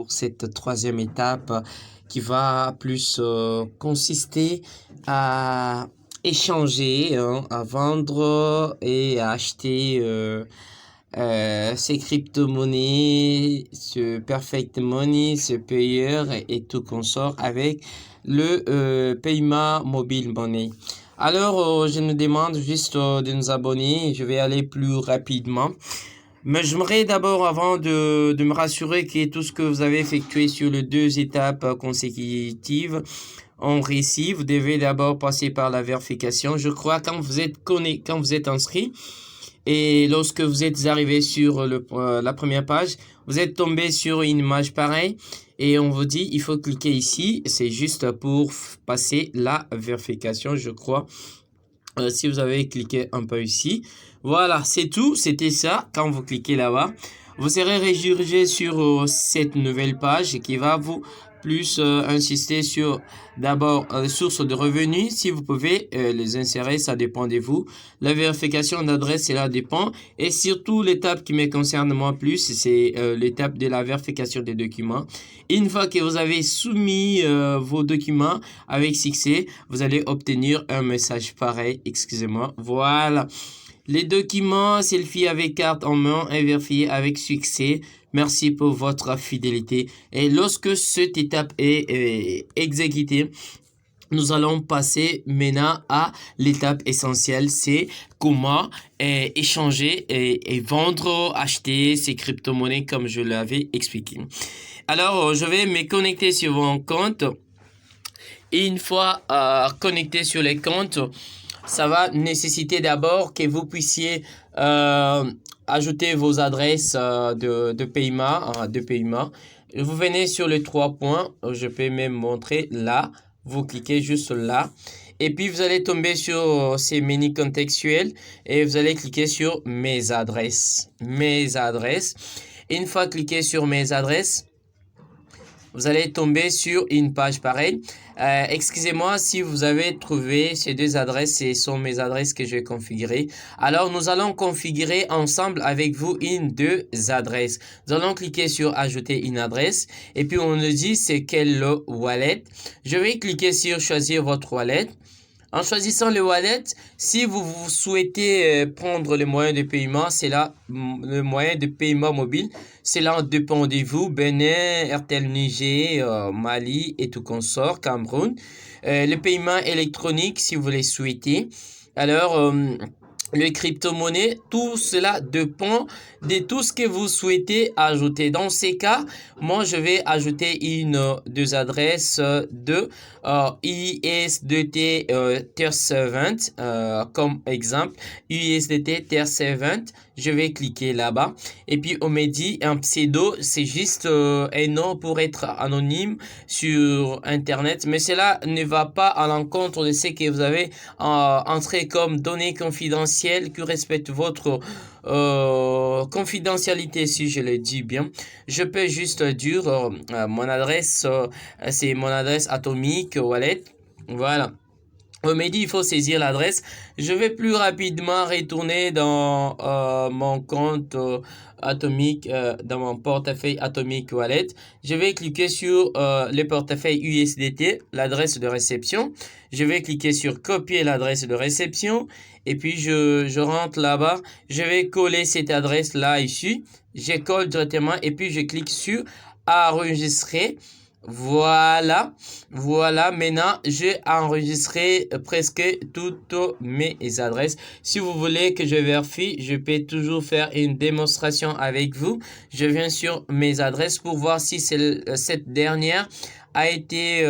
pour cette troisième étape qui va plus consister à échanger, hein, à vendre et à acheter ces crypto-monnaies, ce perfect money, ce payeur et tout consort avec le paiement mobile money. Alors, je nous demande juste de nous abonner. Je vais aller plus rapidement. Mais j'aimerais d'abord, avant de me rassurer que tout ce que vous avez effectué sur les deux étapes consécutives ont réussi, vous devez d'abord passer par la vérification. Je crois quand vous êtes quand vous êtes inscrit et lorsque vous êtes arrivé sur la première page, vous êtes tombé sur une image pareille et on vous dit il faut cliquer ici. C'est juste pour passer la vérification, je crois. Si vous avez cliqué un peu ici, voilà, c'est tout, c'était ça. Quand vous cliquez là-bas, vous serez redirigé sur cette nouvelle page qui va vous plus insister sur d'abord sources de revenus. Si vous pouvez les insérer, ça dépend de vous. La vérification d'adresse, cela dépend. Et surtout, l'étape qui me concerne moi plus, c'est l'étape de la vérification des documents. Une fois que vous avez soumis vos documents avec succès, vous allez obtenir un message pareil. Excusez-moi. Voilà. Les documents selfie avec carte en main et vérifiés avec succès. Merci pour votre fidélité. Et lorsque cette étape est exécutée, nous allons passer maintenant à l'étape essentielle, c'est comment échanger et vendre, acheter ces crypto-monnaies comme je l'avais expliqué. Alors, je vais me connecter sur mon compte. Et une fois connecté sur les comptes, ça va nécessiter d'abord que vous puissiez ajouter vos adresses de paiement. Vous venez sur les 3 points, je peux même montrer là, vous cliquez juste là. Et puis vous allez tomber sur ces menus contextuels et vous allez cliquer sur mes adresses. Et une fois cliqué sur mes adresses, vous allez tomber sur une page pareille. Excusez-moi si vous avez trouvé ces deux adresses, ce sont mes adresses que j'ai configurées. Alors, nous allons configurer ensemble avec vous deux adresses. Nous allons cliquer sur ajouter une adresse et puis on nous dit c'est quel wallet. Je vais cliquer sur choisir votre wallet. En choisissant le wallet, si vous souhaitez prendre le moyen de paiement, c'est là le moyen de paiement mobile. Cela dépend de vous. Bénin, RTL Niger, Mali et tout consort, Cameroun. Le paiement électronique, si vous le souhaitez. Alors, les crypto-monnaies, tout cela dépend de tout ce que vous souhaitez ajouter. Dans ces cas, moi, je vais ajouter deux adresses de USDT TER7 comme exemple. USDT TER7, je vais cliquer là-bas. Et puis, on me dit un pseudo, c'est juste un nom pour être anonyme sur Internet. Mais cela ne va pas à l'encontre de ce que vous avez entré comme données confidentielles qui respectent votre confidentialité, si je le dis bien. Je peux juste dire mon adresse, c'est mon adresse atomique wallet. Voilà. On m'a dit il faut saisir l'adresse. Je vais plus rapidement retourner dans mon compte atomique, dans mon portefeuille atomique wallet. Je vais cliquer sur le portefeuille USDT, l'adresse de réception. Je vais cliquer sur copier l'adresse de réception et puis je rentre là-bas. Je vais coller cette adresse là ici. Je colle directement et puis je clique sur enregistrer. Voilà, maintenant j'ai enregistré presque toutes mes adresses. Si vous voulez que je vérifie, je peux toujours faire une démonstration avec vous. Je viens sur mes adresses pour voir si cette dernière a été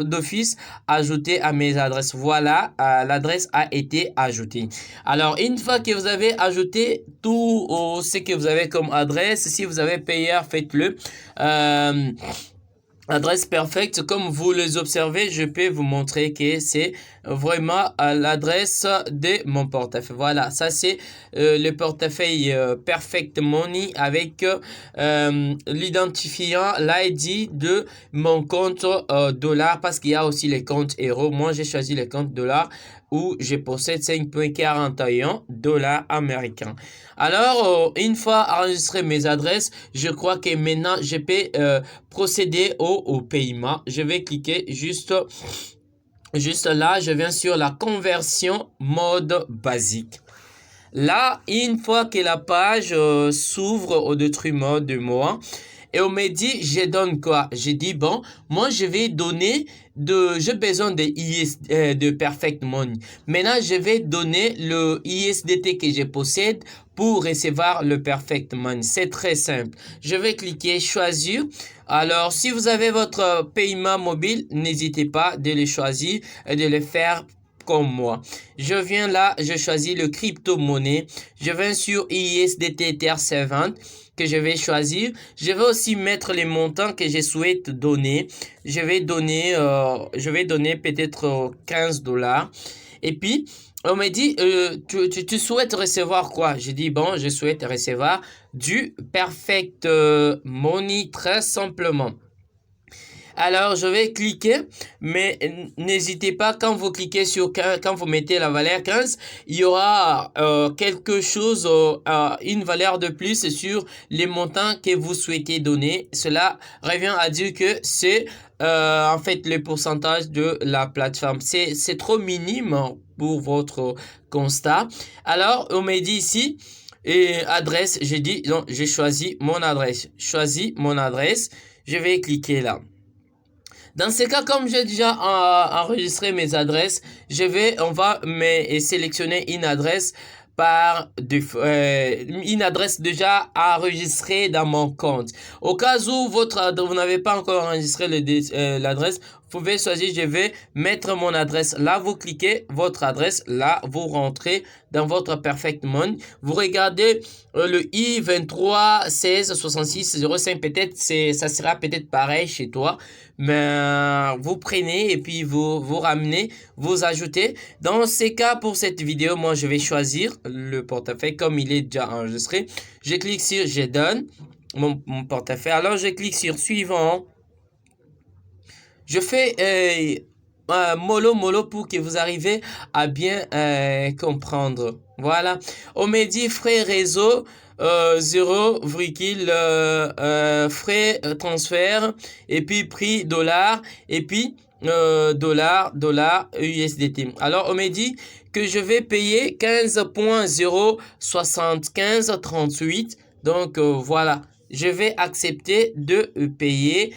d'office ajoutée à mes adresses. Voilà, l'adresse a été ajoutée. Alors, une fois que vous avez ajouté tout ce que vous avez comme adresse, si vous avez payeur, faites-le. Adresse perfecte, comme vous les observez, je peux vous montrer que c'est vraiment l'adresse de mon portefeuille. Voilà, ça c'est le portefeuille Perfect Money avec l'identifiant, l'ID de mon compte dollar parce qu'il y a aussi les comptes euros. Moi, j'ai choisi les comptes dollars où je possède 5,41 dollars américains. Alors, une fois enregistré mes adresses, je crois que maintenant, je peux procéder au paiement. Je vais cliquer juste là, je viens sur la conversion mode basique. Là, une fois que la page s'ouvre au détriment de moi, et on me dit, je donne quoi? J'ai dit, bon, moi, je vais donner j'ai besoin de Perfect Money. Maintenant, je vais donner le ISDT que je possède pour recevoir le Perfect Money. C'est très simple. Je vais cliquer choisir. Alors, si vous avez votre paiement mobile, n'hésitez pas de le choisir et de le faire comme moi. Je viens là, je choisis le crypto-monnaie. Je viens sur ISDT TR7 que je vais choisir. Je vais aussi mettre les montants que je souhaite donner. Je vais donner peut-être 15 dollars. Et puis, on me dit, tu souhaites recevoir quoi? Je dis, bon, je souhaite recevoir du Perfect Money très simplement. Alors, je vais cliquer, mais n'hésitez pas, quand vous cliquez sur 15, quand vous mettez la valeur 15, il y aura quelque chose, une valeur de plus sur les montants que vous souhaitez donner. Cela revient à dire que c'est en fait le pourcentage de la plateforme. C'est trop minime pour votre constat. Alors, on me dit ici, et adresse, j'ai dit, donc j'ai choisi mon adresse. Choisis mon adresse, je vais cliquer là. Dans ce cas, comme j'ai déjà enregistré mes adresses, on va sélectionner une adresse une adresse déjà enregistrée dans mon compte. Au cas où vous n'avez pas encore enregistré l'adresse, vous pouvez choisir, je vais mettre mon adresse. Là, vous cliquez votre adresse. Là, vous rentrez dans votre Perfect Money. Vous regardez le I23 16 66 05. Peut-être, ça sera peut-être pareil chez toi. Mais vous prenez et puis vous ramenez, vous ajoutez. Dans ces cas, pour cette vidéo, moi, je vais choisir le portefeuille comme il est déjà enregistré. Je clique sur je donne mon portefeuille. Alors, je clique sur suivant. Je fais mollo pour que vous arrivez à bien comprendre. Voilà. On me dit frais réseau 0, frais transfert et puis prix dollar et puis dollar USDT. Alors on me dit que je vais payer 15.07538. Donc voilà, je vais accepter de payer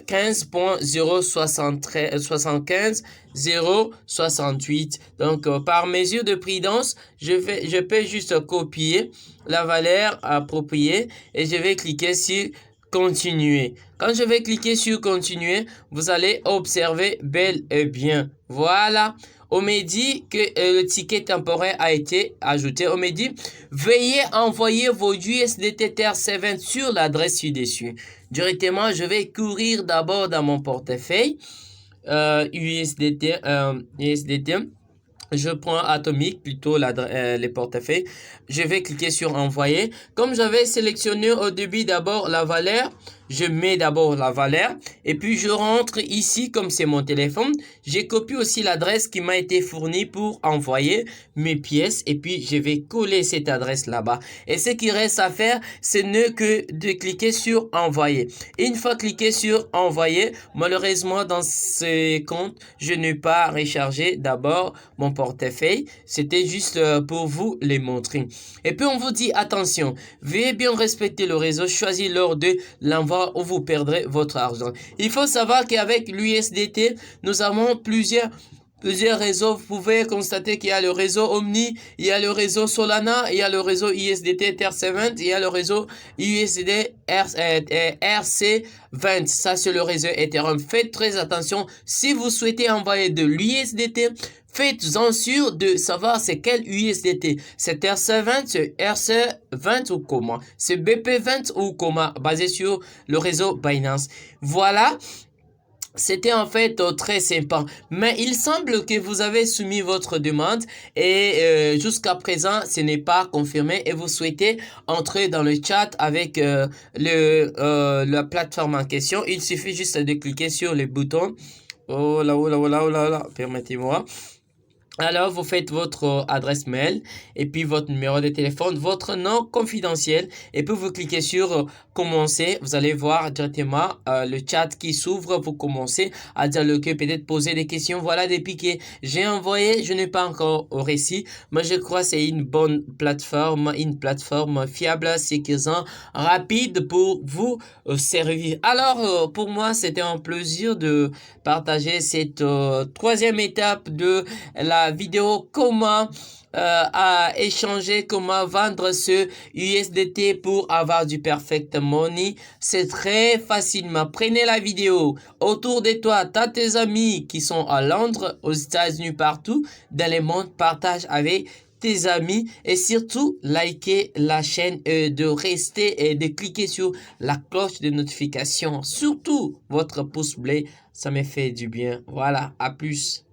15.075.068. Donc, par mesure de prudence, je peux juste copier la valeur appropriée et je vais cliquer sur continuer. Quand je vais cliquer sur continuer, vous allez observer bel et bien. Voilà. On me dit que le ticket temporaire a été ajouté. On me dit, veuillez envoyer vos USDT TR7 sur l'adresse ci-dessus. Directement, je vais courir d'abord dans mon portefeuille USDT. Je prends Atomic, plutôt les portefeuilles. Je vais cliquer sur envoyer. Comme j'avais sélectionné au début d'abord la valeur, je mets d'abord la valeur et puis je rentre ici comme c'est mon téléphone. J'ai copié aussi l'adresse qui m'a été fournie pour envoyer mes pièces et puis je vais coller cette adresse là-bas. Et ce qui reste à faire, ce n'est que de cliquer sur envoyer. Une fois cliqué sur envoyer, malheureusement dans ce compte, je n'ai pas rechargé d'abord mon portefeuille. C'était juste pour vous les montrer. Et puis on vous dit attention, veuillez bien respecter le réseau choisi lors de l'envoi ou vous perdrez votre argent. Il faut savoir qu'avec l'USDT, nous avons plusieurs réseaux. Vous pouvez constater qu'il y a le réseau Omni, il y a le réseau Solana, il y a le réseau USDT TR7, il y a le réseau USD RC20. Ça, c'est le réseau Ethereum. Faites très attention. Si vous souhaitez envoyer de l'USDT, faites-en sûr de savoir c'est quel USDT. C'est RC20, c'est RC20 ou comment. C'est BP20 ou comment, basé sur le réseau Binance. Voilà. C'était en fait très sympa. Mais il semble que vous avez soumis votre demande et jusqu'à présent, ce n'est pas confirmé et vous souhaitez entrer dans le chat avec la plateforme en question. Il suffit juste de cliquer sur le bouton. Oh là, oh là, oh là, oh là, oh là, permettez-moi. Alors, vous faites votre adresse mail et puis votre numéro de téléphone, votre nom confidentiel et puis vous cliquez sur commencer. Vous allez voir directement le chat qui s'ouvre. Vous commencez à dialoguer, peut-être poser des questions. Voilà depuis que j'ai envoyé, je n'ai pas encore au récit, mais je crois que c'est une bonne plateforme, une plateforme fiable, sécurisante, rapide pour vous servir. Alors, pour moi, c'était un plaisir de partager cette troisième étape de la vidéo comment à échanger, comment vendre ce USDT pour avoir du perfect money. C'est très facilement. Prenez la vidéo autour de toi. T'as tes amis qui sont à Londres, aux États-Unis, partout dans le monde. Partage avec tes amis et surtout likez la chaîne et de rester et de cliquer sur la cloche de notification. Surtout votre pouce bleu, ça me fait du bien. Voilà, à plus.